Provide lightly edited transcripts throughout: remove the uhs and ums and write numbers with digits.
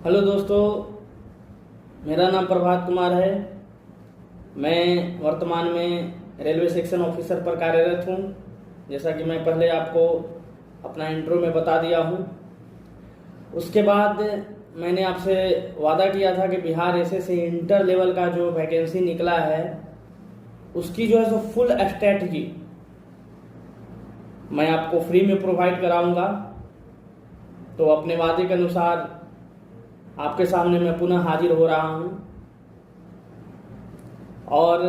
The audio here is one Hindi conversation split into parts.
हेलो दोस्तों, मेरा नाम प्रभात कुमार है। मैं वर्तमान में रेलवे सेक्शन ऑफिसर पर कार्यरत हूँ। जैसा कि मैं पहले आपको अपना इंट्रो में बता दिया हूँ। उसके बाद मैंने आपसे वादा किया था कि बिहार एसएससी इंटर लेवल का जो वैकेंसी निकला है उसकी जो है सो फुल स्ट्रैटेजी मैं आपको फ्री में प्रोवाइड कराऊंगा। तो अपने वादे के अनुसार आपके सामने मैं पुनः हाजिर हो रहा हूं और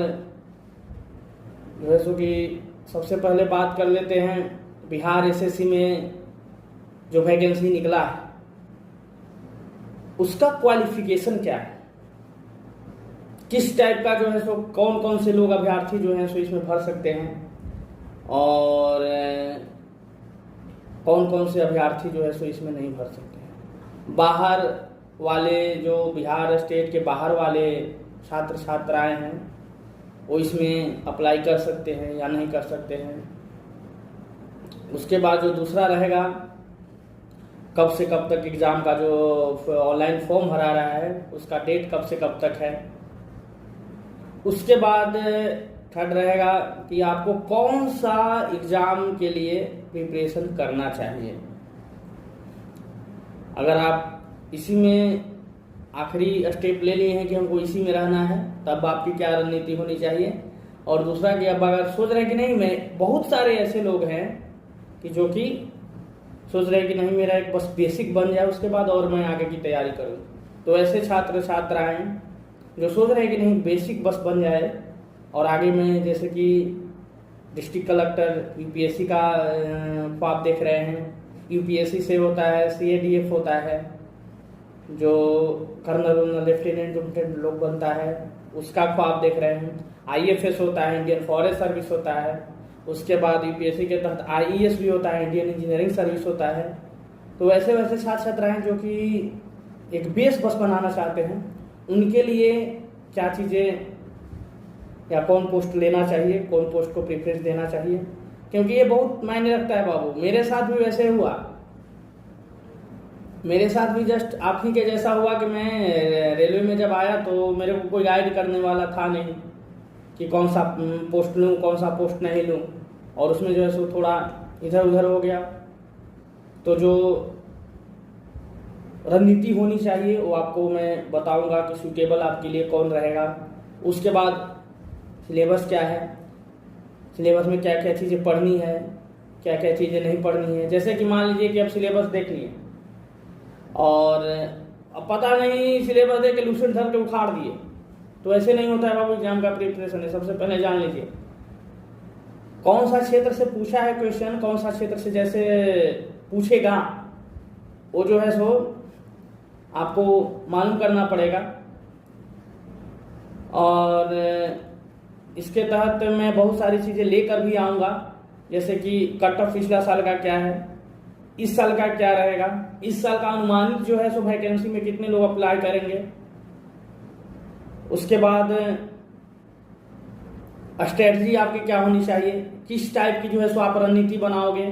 जो है सो कि सबसे पहले बात कर लेते हैं बिहार एसएससी में जो वैकेंसी निकला है उसका क्वालिफिकेशन क्या है, किस टाइप का जो है सो कौन कौन से लोग अभ्यर्थी जो हैं सो इसमें भर सकते हैं और कौन कौन से अभ्यर्थी जो है सो इसमें नहीं भर सकते हैं। बाहर वाले जो बिहार स्टेट के बाहर वाले छात्र छात्राएं हैं वो इसमें अप्लाई कर सकते हैं या नहीं कर सकते हैं। उसके बाद जो दूसरा रहेगा कब से कब तक एग्ज़ाम का जो ऑनलाइन फॉर्म भरा रहा है उसका डेट कब से कब तक है। उसके बाद थर्ड रहेगा कि आपको कौन सा एग्ज़ाम के लिए प्रिपरेशन करना चाहिए। अगर आप इसी में आखिरी स्टेप ले लिए हैं कि हमको इसी में रहना है तब आपकी क्या रणनीति होनी चाहिए। और दूसरा कि अब अगर सोच रहे हैं कि नहीं, मैं बहुत सारे ऐसे लोग हैं कि जो कि सोच रहे हैं कि नहीं मेरा एक बस बेसिक बन जाए उसके बाद और मैं आगे की तैयारी करूं। तो ऐसे छात्र छात्राएं जो सोच रहे हैं कि नहीं बेसिक बस बन जाए और आगे में जैसे कि डिस्ट्रिक्ट कलेक्टर यूपीएससी का ख्वाब देख रहे हैं। यूपीएससी से होता है सीएडीएफ होता है, जो कर्नल लेफ्टिनेंट लोग बनता है उसका ख्वाब देख रहे हैं। आईएफएस होता है, इंडियन फॉरेस्ट सर्विस होता है। उसके बाद यूपीएससी के तहत आईईएस भी होता है, इंडियन इंजीनियरिंग सर्विस होता है। तो वैसे वैसे छात्र छात्राएं जो कि एक बेस बस बनाना चाहते हैं उनके लिए क्या चीज़ें या कौन पोस्ट लेना चाहिए, कौन पोस्ट को प्रेफरेंस देना चाहिए, क्योंकि ये बहुत मायने रखता है बाबू। मेरे साथ भी वैसे हुआ, मेरे साथ भी जस्ट आप ही के जैसा हुआ कि मैं रेलवे में जब आया तो मेरे को कोई गाइड करने वाला था नहीं कि कौन सा पोस्ट लूँ कौन सा पोस्ट नहीं लूँ, और उसमें जो है सो थोड़ा इधर उधर हो गया। तो जो रणनीति होनी चाहिए वो आपको मैं बताऊंगा कि सूटेबल आपके लिए कौन रहेगा। उसके बाद सिलेबस क्या है, सिलेबस में क्या क्या चीज़ें पढ़नी है, क्या क्या चीज़ें नहीं पढ़नी है। जैसे कि मान लीजिए कि अब सिलेबस देख लिए और अब पता नहीं सिलेबस देख के लूसेंट धर के उखाड़ दिए, तो ऐसे नहीं होता है बाबू। एग्जाम का प्रिपरेशन है, सबसे पहले जान लीजिए कौन सा क्षेत्र से पूछा है क्वेश्चन, कौन सा क्षेत्र से जैसे पूछेगा वो जो है सो आपको मालूम करना पड़ेगा। और इसके तहत मैं बहुत सारी चीज़ें लेकर भी आऊँगा, जैसे कि कट ऑफ पिछला साल का क्या है, इस साल का क्या रहेगा, इस साल का अनुमानित जो है सो वैकेंसी में कितने लोग अप्लाई करेंगे। उसके बाद स्ट्रेटजी आपकी क्या होनी चाहिए, किस टाइप की जो है सो आप रणनीति बनाओगे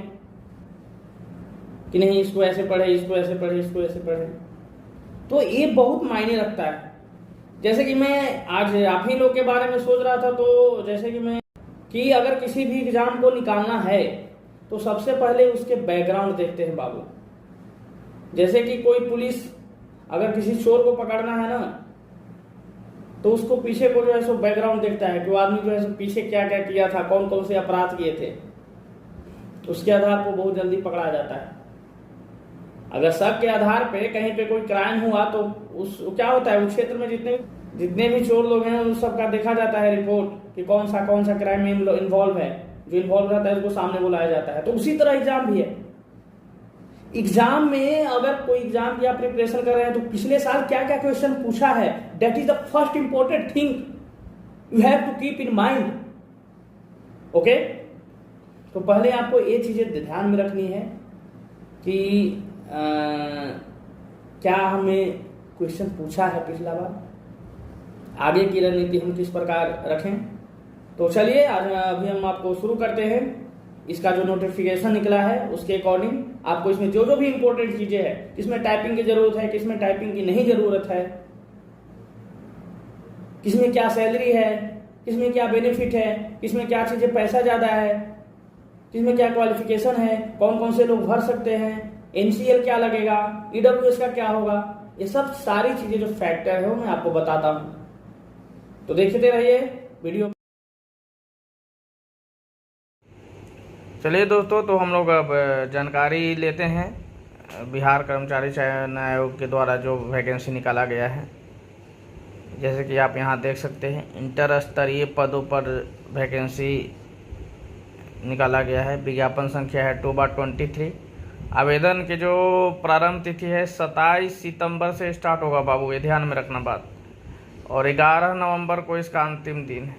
कि नहीं इसको ऐसे पढ़े, इसको ऐसे पढ़े, इसको ऐसे पढ़े। तो ये बहुत मायने रखता है। जैसे कि मैं आज आप ही लोग के बारे में सोच रहा था, तो जैसे कि मैं कि अगर किसी भी एग्जाम को निकालना है तो सबसे पहले उसके बैकग्राउंड देखते हैं बाबू। जैसे कि कोई पुलिस अगर किसी चोर को पकड़ना है ना तो उसको पीछे को जो है सो बैकग्राउंड देखता है कि वो आदमी जो है सो पीछे क्या क्या किया था, कौन कौन से अपराध किए थे, उसके आधार पर बहुत जल्दी पकड़ा जाता है। अगर शक के आधार पे कहीं पे कोई क्राइम हुआ तो उस क्या होता है उस क्षेत्र में जितने भी चोर लोग हैं उन सबका देखा जाता है रिपोर्ट कि कौन सा क्राइम में इन्वॉल्व है। जो इन्वॉल्व रहता है उसको सामने बुलाया जाता है। तो उसी तरह एग्जाम भी है। एग्जाम में अगर कोई एग्जाम की आप प्रिपरेशन कर रहे हैं तो पिछले साल क्या क्या क्वेश्चन पूछा है, that is the first important thing you have to keep in mind. Okay, तो पहले आपको ये चीजें ध्यान में रखनी है कि क्या हमें क्वेश्चन पूछा है पिछला बार, आगे की रणनीति हम किस प्रकार रखें। तो चलिए आज अभी हम आपको शुरू करते हैं इसका जो नोटिफिकेशन निकला है उसके अकॉर्डिंग आपको इसमें जो जो भी इंपॉर्टेंट चीजें हैं, किसमें टाइपिंग की जरूरत है, किसमें टाइपिंग की नहीं जरूरत है, किसमें क्या सैलरी है, किसमें क्या बेनिफिट है, किसमें क्या चीजें पैसा ज्यादा है, किसमें क्या क्वालिफिकेशन है, कौन कौन से लोग भर सकते हैं, एनसीएल क्या लगेगा, ईडब्ल्यूएस का क्या होगा, ये सब सारी चीजें जो फैक्टर है वो मैं आपको बताता हूं। तो देखते रहिए वीडियो। चलिए दोस्तों, तो हम लोग अब जानकारी लेते हैं बिहार कर्मचारी चयन आयोग के द्वारा जो वैकेंसी निकाला गया है। जैसे कि आप यहाँ देख सकते हैं, इंटर स्तरीय पदों पर वैकेंसी निकाला गया है। विज्ञापन संख्या है 2/23। आवेदन की जो प्रारंभ तिथि है 27 सितंबर से स्टार्ट होगा बाबू, ये ध्यान में रखना बात, और 11 नवंबर को इसका अंतिम दिन है।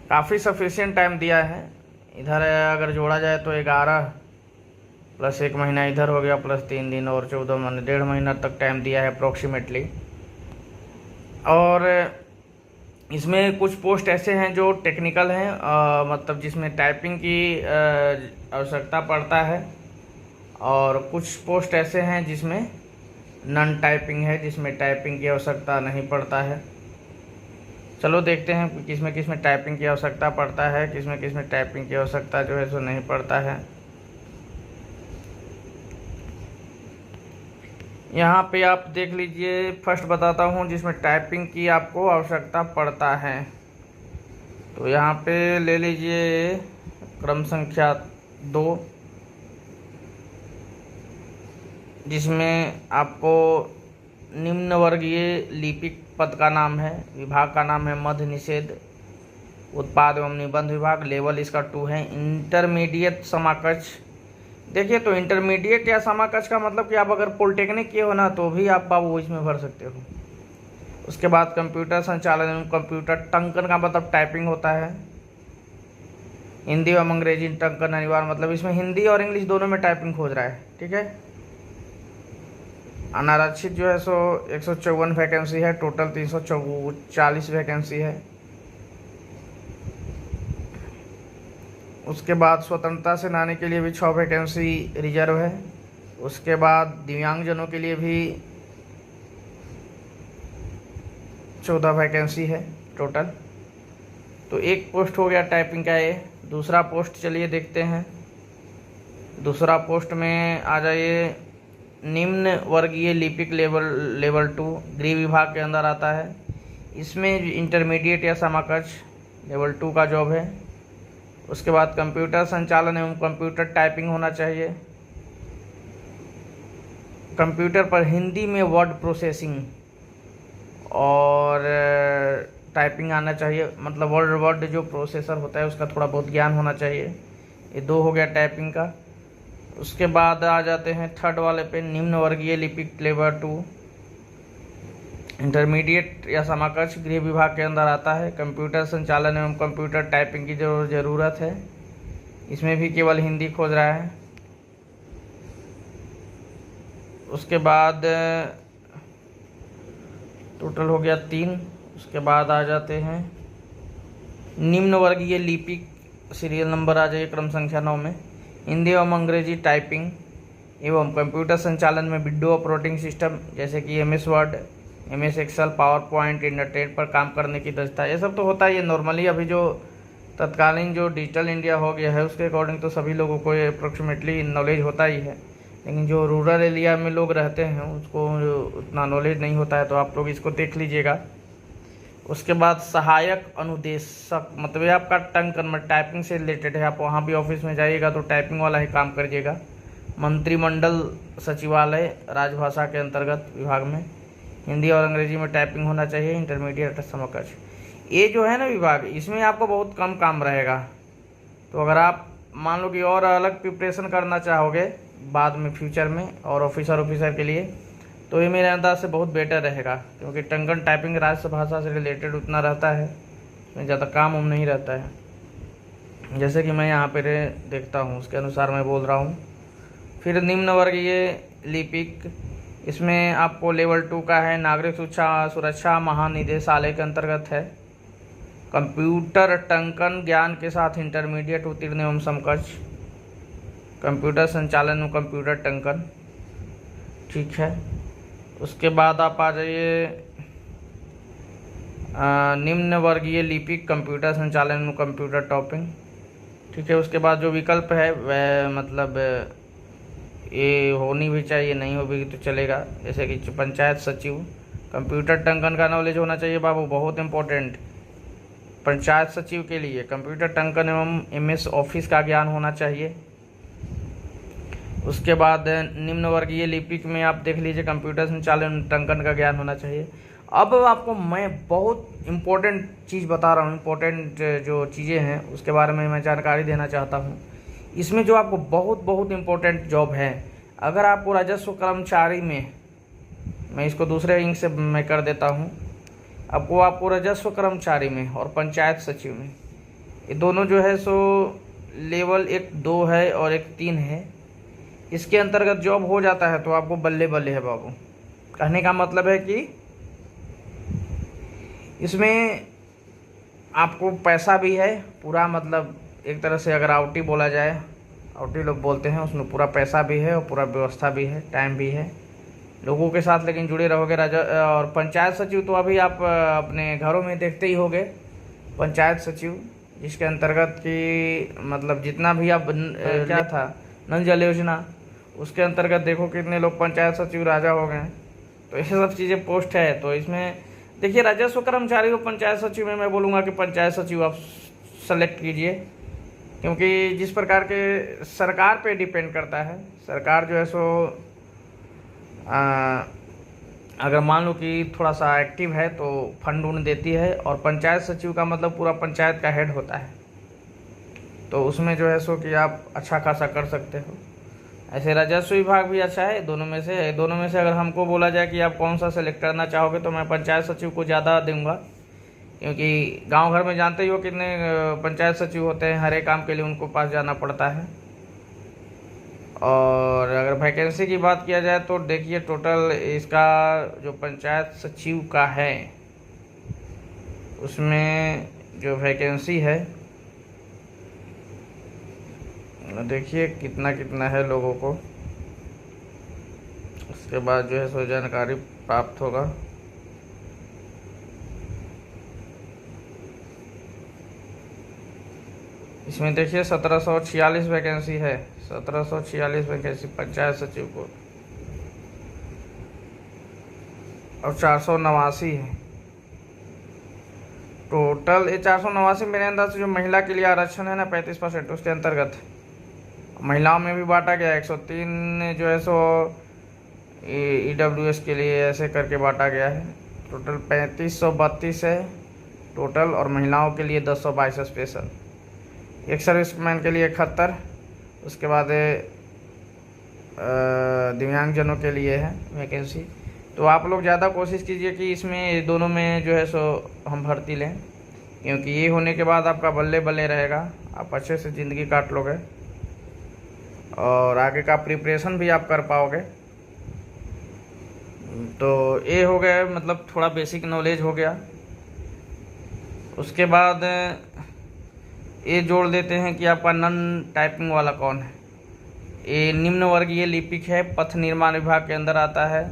काफ़ी सफिशिएंट टाइम दिया है। इधर अगर जोड़ा जाए तो 11 प्लस 1 महीना इधर हो गया, प्लस 3 दिन और 14 महीने, 1.5 महीना तक टाइम दिया है अप्रोक्सीमेटली। और इसमें कुछ पोस्ट ऐसे हैं जो टेक्निकल हैं, मतलब जिसमें टाइपिंग की आवश्यकता पड़ता है, और कुछ पोस्ट ऐसे हैं जिसमें नॉन टाइपिंग है, जिसमें टाइपिंग की आवश्यकता नहीं पड़ता है। चलो देखते हैं किसमें किसमें टाइपिंग की आवश्यकता पड़ता है, किसमें किसमें टाइपिंग की आवश्यकता जो है सो नहीं पड़ता है। यहाँ पे आप देख लीजिए, फर्स्ट बताता हूँ जिसमें टाइपिंग की आपको आवश्यकता पड़ता है। तो यहाँ पे ले लीजिए क्रम संख्या 2, जिसमें आपको निम्न वर्गीय लिपिक पद का नाम है, विभाग का नाम है मध्य निषेध उत्पाद एवं निबंध विभाग, लेवल इसका 2 है। इंटरमीडिएट समाकक्ष, देखिए तो इंटरमीडिएट या समाकक्ष का मतलब कि आप अगर पॉलिटेक्निक किए हो ना तो भी आप बाबू इसमें भर सकते हो। उसके बाद कंप्यूटर संचालन एवं कंप्यूटर टंकन का मतलब टाइपिंग होता है। हिंदी एवं अंग्रेजी टंकन अनिवार्य, मतलब इसमें हिंदी और इंग्लिश दोनों में टाइपिंग खोज रहा है, ठीक है। अनारक्षित जो है सो 154 वैकेंसी है, टोटल 340 वैकेंसी है। उसके बाद स्वतंत्रता सेनानी के लिए भी 6 वैकेंसी रिजर्व है। उसके बाद दिव्यांगजनों के लिए भी 14 वैकेंसी है टोटल। तो एक पोस्ट हो गया टाइपिंग का ये। दूसरा पोस्ट चलिए देखते हैं। दूसरा पोस्ट में आ जाइए, निम्न वर्गीय लिपिक लेवल 2 गृह विभाग के अंदर आता है। इसमें इंटरमीडिएट या समाकक्ष लेवल 2 का जॉब है। उसके बाद कंप्यूटर संचालन एवं कंप्यूटर टाइपिंग होना चाहिए। कंप्यूटर पर हिंदी में वर्ड प्रोसेसिंग और टाइपिंग आना चाहिए, मतलब वर्ड जो प्रोसेसर होता है उसका थोड़ा बहुत ज्ञान होना चाहिए। ये 2 हो गया टाइपिंग का। उसके बाद आ जाते हैं थर्ड वाले पे, निम्न वर्गीय लिपिक लेवल 2 इंटरमीडिएट या समाकक्ष गृह विभाग के अंदर आता है। कंप्यूटर संचालन एवं कंप्यूटर टाइपिंग की जो ज़रूरत है, इसमें भी केवल हिंदी खोज रहा है। उसके बाद टोटल हो गया 3। उसके बाद आ जाते हैं निम्न वर्गीय लिपिक, सीरियल नंबर आ जाइए क्रम संख्या 9 में, हिंदी एवं अंग्रेजी टाइपिंग एवं कंप्यूटर संचालन में विंडो ऑपरेटिंग सिस्टम जैसे कि MS Word, MS Excel, PowerPoint, internet पर काम करने की दक्षता, ये सब तो होता ही है नॉर्मली। अभी जो तत्कालीन जो डिजिटल इंडिया हो गया है उसके अकॉर्डिंग तो सभी लोगों को अप्रोक्सीमेटली नॉलेज होता ही है, लेकिन जो रूरल एरिया में लोग रहते हैं उसको उतना नॉलेज नहीं होता है, तो आप लोग इसको देख लीजिएगा। उसके बाद सहायक अनुदेशक, मतलब आपका टंकन टाइपिंग से रिलेटेड है, आप वहाँ भी ऑफिस में जाइएगा तो टाइपिंग वाला ही काम करिएगा। मंत्रिमंडल सचिवालय राजभाषा के अंतर्गत विभाग में हिंदी और अंग्रेजी में टाइपिंग होना चाहिए, इंटरमीडिएट समकक्ष। ये जो है ना विभाग, इसमें आपको बहुत कम काम रहेगा। तो अगर आप मान लो कि और अलग प्रिपरेशन करना चाहोगे बाद में फ्यूचर में और ऑफिसर के लिए, तो ये मेरे अंदाज से बहुत बेटर रहेगा, क्योंकि टंकन टाइपिंग राजभाषा से रिलेटेड उतना रहता है, इसमें ज़्यादा काम उम नहीं रहता है। जैसे कि मैं यहाँ पे देखता हूँ उसके अनुसार मैं बोल रहा हूँ। फिर निम्न वर्गीय लिपिक, इसमें आपको लेवल 2 का है, नागरिक सुरक्षा महानिदेशालय के अंतर्गत है। कंप्यूटर टंकन ज्ञान के साथ इंटरमीडिएट उत्तीर्ण एवं समकक्ष। कंप्यूटर संचालन में कंप्यूटर टंकन, ठीक है। उसके बाद आप आ जाइए निम्न वर्गीय लिपिक कंप्यूटर संचालन में कंप्यूटर टॉपिंग, ठीक है। उसके बाद जो विकल्प है वह मतलब ये होनी भी चाहिए, नहीं हो भी तो चलेगा। जैसे कि पंचायत सचिव, कंप्यूटर टंकन का नॉलेज होना चाहिए बाबू, बहुत इंपॉर्टेंट। पंचायत सचिव के लिए कंप्यूटर टंकन एवं MS ऑफिस का ज्ञान होना चाहिए। उसके बाद निम्न वर्गीय लिपिक में आप देख लीजिए कंप्यूटर संचालन टंकन का ज्ञान होना चाहिए। अब आपको मैं बहुत इम्पोर्टेंट चीज़ बता रहा हूँ, इम्पोर्टेंट जो चीज़ें हैं उसके बारे में मैं जानकारी देना चाहता हूँ। इसमें जो आपको बहुत इम्पोर्टेंट जॉब है, अगर आपको राजस्व कर्मचारी में, मैं इसको दूसरे इंक से मैं कर देता हूँ, आपको राजस्व कर्मचारी में और पंचायत सचिव में, ये दोनों जो है सो लेवल 1, 2 है और 1, 3 है। इसके अंतर्गत जॉब हो जाता है तो आपको बल्ले बल्ले है बाबू। कहने का मतलब है कि इसमें आपको पैसा भी है पूरा, मतलब एक तरह से अगर आउटी बोला जाए, आउटी लोग बोलते हैं, उसमें पूरा पैसा भी है और पूरा व्यवस्था भी है, टाइम भी है लोगों के साथ, लेकिन जुड़े रहोगे। और पंचायत सचिव तो अभी आप अपने घरों में देखते ही होंगे। पंचायत सचिव जिसके अंतर्गत कि मतलब जितना भी आप क्या था नल जल योजना, उसके अंतर्गत देखो कितने लोग पंचायत सचिव राजा हो गए। तो ये सब चीज़ें पोस्ट है। तो इसमें देखिए राजस्व कर्मचारी और पंचायत सचिव में मैं बोलूँगा कि पंचायत सचिव आप सेलेक्ट कीजिए, क्योंकि जिस प्रकार के सरकार पे डिपेंड करता है। सरकार जो है सो अगर मान लो कि थोड़ा सा एक्टिव है तो फंड उन देती है, और पंचायत सचिव का मतलब पूरा पंचायत का हेड होता है, तो उसमें जो है सो कि आप अच्छा खासा कर सकते हो। ऐसे राजस्व विभाग भी अच्छा है। दोनों में से अगर हमको बोला जाए कि आप कौन सा सेलेक्ट करना चाहोगे तो मैं पंचायत सचिव को ज़्यादा दूंगा, क्योंकि गांव घर में जानते ही हो कितने पंचायत सचिव होते हैं, हर एक काम के लिए उनको पास जाना पड़ता है। और अगर वैकेंसी की बात किया जाए तो देखिए टोटल इसका जो पंचायत सचिव का है उसमें जो वैकेंसी है देखिए कितना है लोगों को। उसके बाद जो है सो जानकारी प्राप्त होगा। इसमें देखिए 1746 वैकेंसी है, 1746 वैकेंसी पंचायत सचिव को, और 489 है टोटल। ये 489 मेरे अंदाज से जो महिला के लिए आरक्षण है ना 35%, उसके अंतर्गत महिलाओं में भी बांटा गया। 103 जो है सो EWS के लिए ऐसे करके बांटा गया है। टोटल 3532 है टोटल, और महिलाओं के लिए 1022 स्पेशल, एक सर्विसमैन के लिए 71, उसके बाद दिव्यांगजनों के लिए है वैकेंसी। तो आप लोग ज़्यादा कोशिश कीजिए कि इसमें दोनों में जो है सो हम भर्ती लें, क्योंकि ये होने के बाद आपका बल्ले बल्ले रहेगा, आप अच्छे से ज़िंदगी काट लोगे और आगे का प्रिपरेशन भी आप कर पाओगे। तो ये हो गया, मतलब थोड़ा बेसिक नॉलेज हो गया। उसके बाद ये जोड़ देते हैं कि आपका नॉन टाइपिंग वाला कौन है। ये निम्न वर्गीय लिपिक है, पथ निर्माण विभाग के अंदर आता है।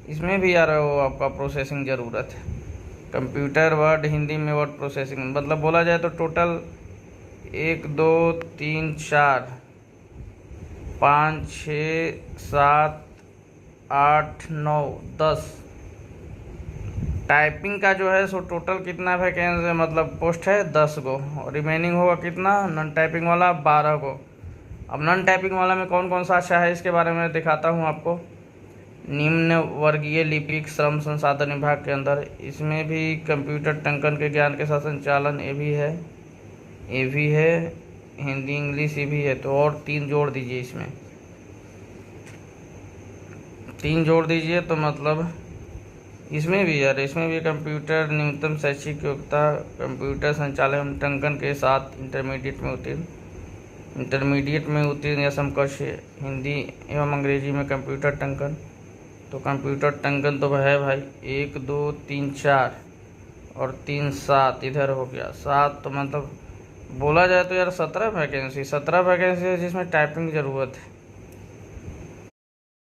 इसमें भी यार वो आपका प्रोसेसिंग ज़रूरत है, कंप्यूटर वर्ड हिंदी में वर्ड प्रोसेसिंग, मतलब बोला जाए तो टोटल 1 2 3 4 5 6 7 8 9 10 टाइपिंग का जो है सो टोटल कितना वैकेंसी मतलब पोस्ट है 10 गो, और रिमेनिंग होगा कितना नॉन टाइपिंग वाला 12 गो। अब नॉन टाइपिंग वाला में कौन कौन सा अच्छा है इसके बारे में दिखाता हूँ आपको। निम्न वर्गीय लिपिक श्रम संसाधन विभाग के अंदर, इसमें भी कंप्यूटर टंकन के ज्ञान के साथ संचालन ये भी है, हिंदी इंग्लिश ये भी है। तो और 3 जोड़ दीजिए, इसमें 3 जोड़ दीजिए तो मतलब इसमें भी यार, इसमें भी कंप्यूटर न्यूनतम शैक्षिक योग्यता कंप्यूटर संचालन टंकन के साथ इंटरमीडिएट में उत्तीर्ण या समकक्ष हिंदी एवं अंग्रेजी में कंप्यूटर टंकन। तो कंप्यूटर टंकन तो है भाई 1 2 3 4 और 3 7 इधर हो गया 7, तो मतलब बोला जाए तो यार 17 वैकेंसी है जिसमें टाइपिंग की ज़रूरत है।